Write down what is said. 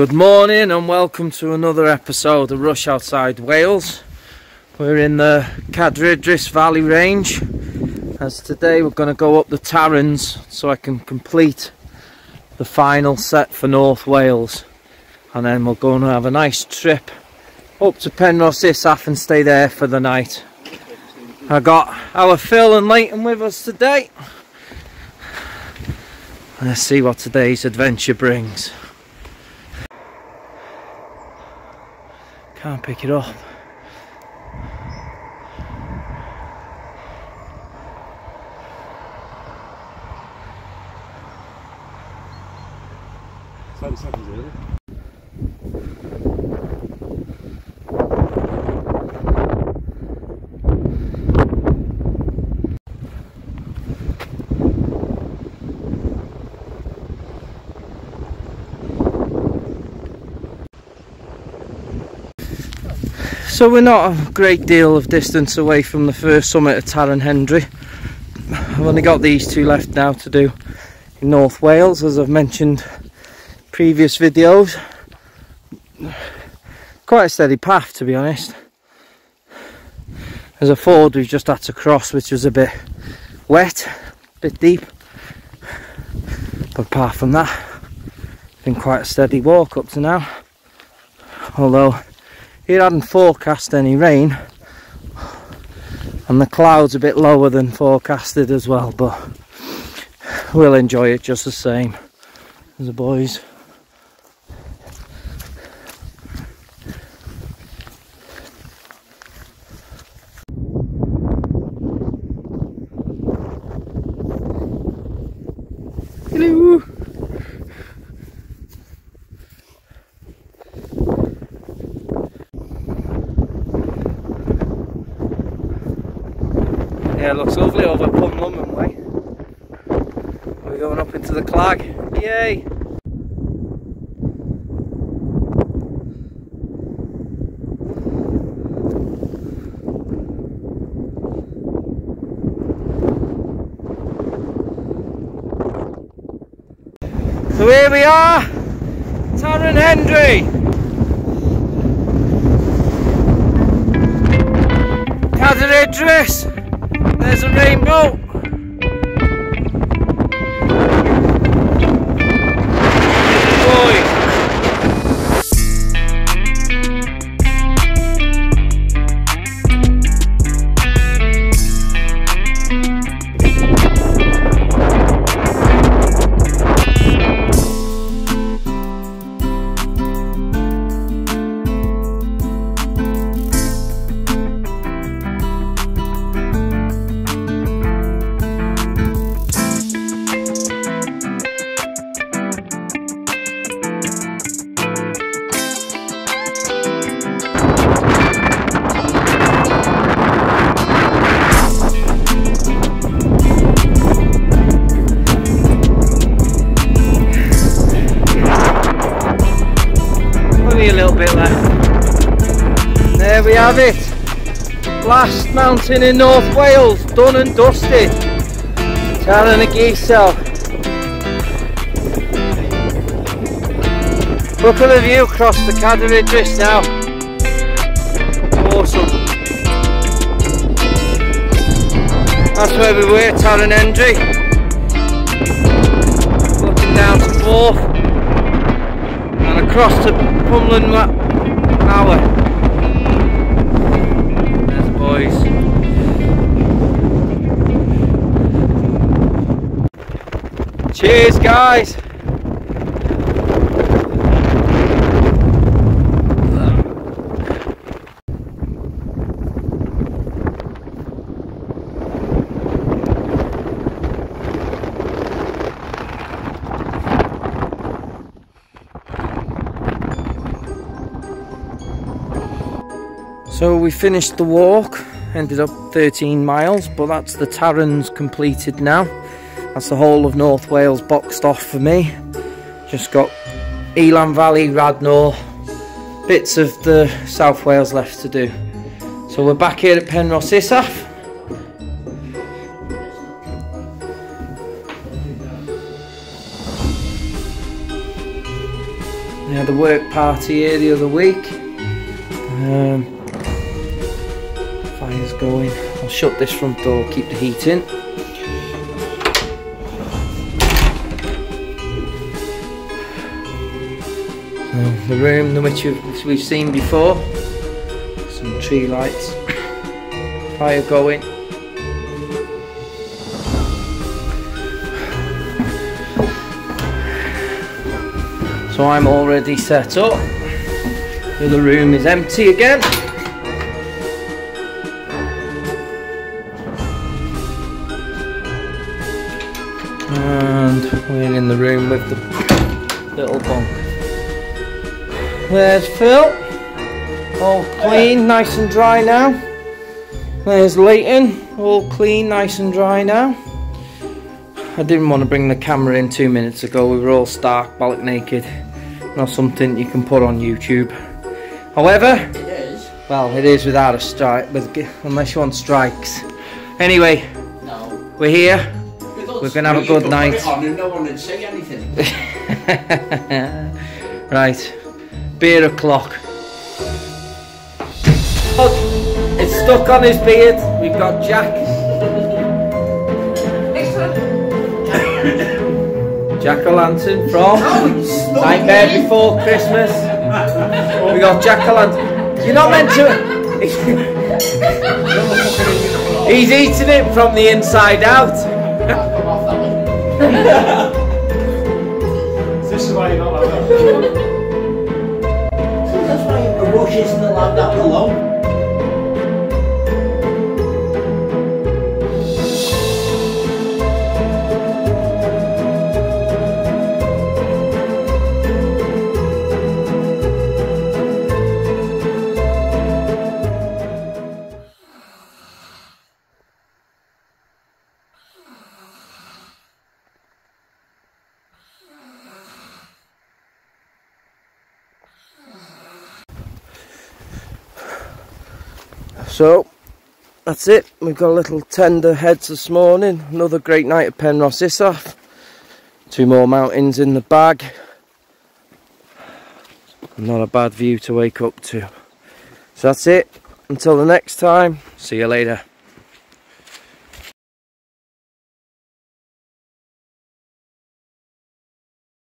Good morning and welcome to another episode of Rush Outside Wales. We're in the Tarrens Valley range, as today we're going to go up the Tarrens so I can complete the final set for North Wales, and then we're going to have a nice trip up to Penrhos Isaf and stay there for the night. I got our Phil and Leighton with us today. Let's see what today's adventure brings. Can't pick it up. So we're not a great deal of distance away from the first summit of Tarrens Snowdonia. I've only got these two left now to do in North Wales, as I've mentioned in previous videos. Quite a steady path, to be honest. There's a ford we've just had to cross which was a bit wet, a bit deep, but apart from that, it's been quite a steady walk up to now. Although it hadn't forecast any rain, and the clouds a bit lower than forecasted as well, but we'll enjoy it just the same as the boys. Hello. Yeah, it looks lovely over Penrhos way. We're going up into the clag. Yay! So here we are, Tarrens Snowdonia. Tarrens. There's a rainbow. A little bit left. There we have it. Last mountain in North Wales, done and dusted. Tarrens Isaf. Look at the view across the Tarrens now. Awesome. That's where we were, Tarrens Snowdonia. Looking down to Forth and across to Penrhos Hour. There's the boys. Cheers, guys. So we finished the walk, ended up 13 miles, but that's the Tarrens completed now. That's the whole of North Wales boxed off for me. Just got Elan Valley, Radnor, bits of the South Wales left to do. So we're back here at Penrhos Isaf. had a work party here the other week. Fire's going. I'll shut this front door, keep the heat in. The room which we've seen before. Some tree lights. Fire going. So I'm already set up. The other room is empty again. And we're in the room with the little bunk. There's Phil, all clean, nice and dry now. There's Leighton, all clean, nice and dry now. I didn't want to bring the camera in 2 minutes ago. We were all stark, bollock naked. Not something you can put on YouTube. However, it is. Well, it is without a strike, unless you want strikes. Anyway, no. We're here. We're going to have a good night. Put it on and no one would say anything. Right. Beer o'clock. Look, it's stuck on his beard. We've got Jack. Jack-o'-lantern from Nightmare Before Christmas. We got Jack-o'-lantern. You're not meant to. He's eating it from the inside out. Is this why you're not like that? That's why a rush isn't allowed that alone. So that's it. We've got a little tender heads this morning. Another great night at Penrhos Isaf. 2 more mountains in the bag. Not a bad view to wake up to. So that's it. Until the next time, see you later.